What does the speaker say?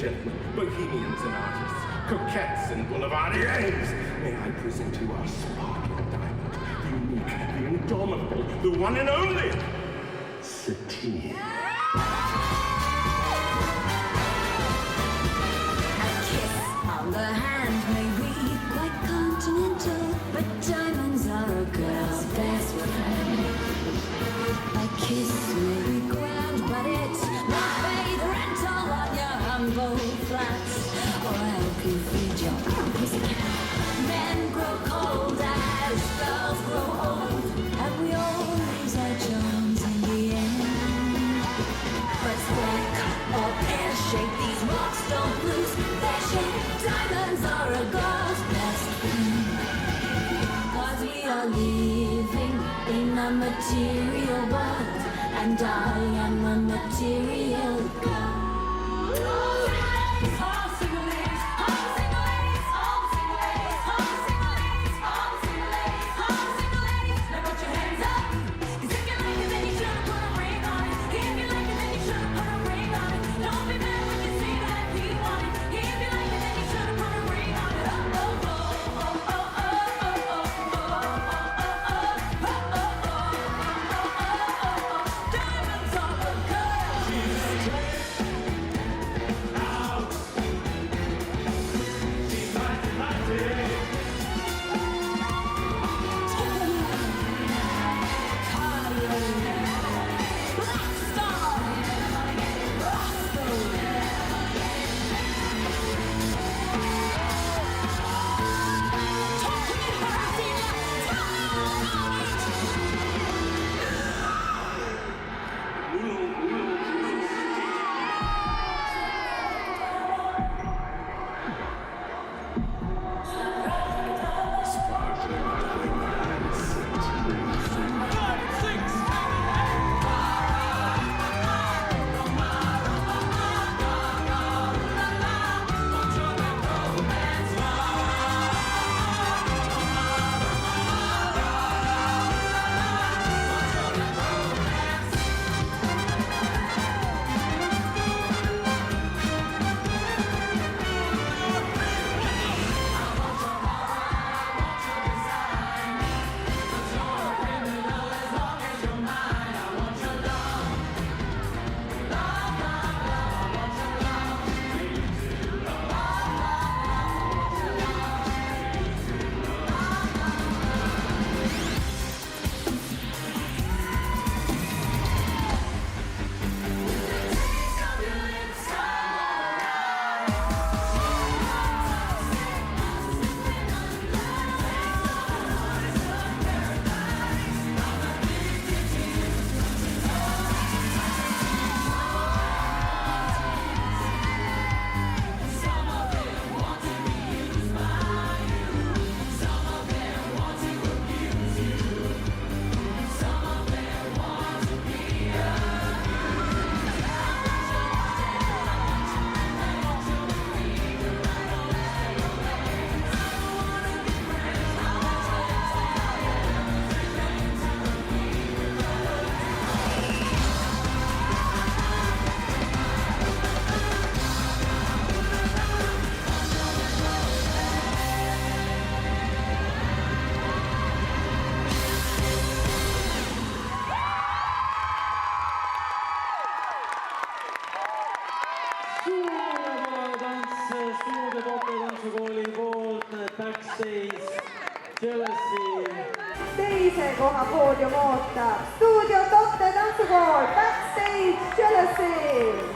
gentlemen, bohemians and artists, coquettes and boulevardiers, may I present you our sparkling diamond, the unique, the indomitable, the one and only Satine. A kiss on the hand may be quite continental, but diamonds are a girl's best friend. A kiss may be grand, but it's not paid rental on your humble flats, or help you feed your pussycat. Men grow cold as girls grow old, and we all lose our charms in the end. But square or pear-shaped, these marks don't lose their shape. Diamonds are a girl's best friend. 'Cause we are living in a material world, and I am a material girl. Tantsukooli poolt Backstage Jealousy. Teise koha poodium ootab stuudio Totte tantsukool Backstage Jealousy.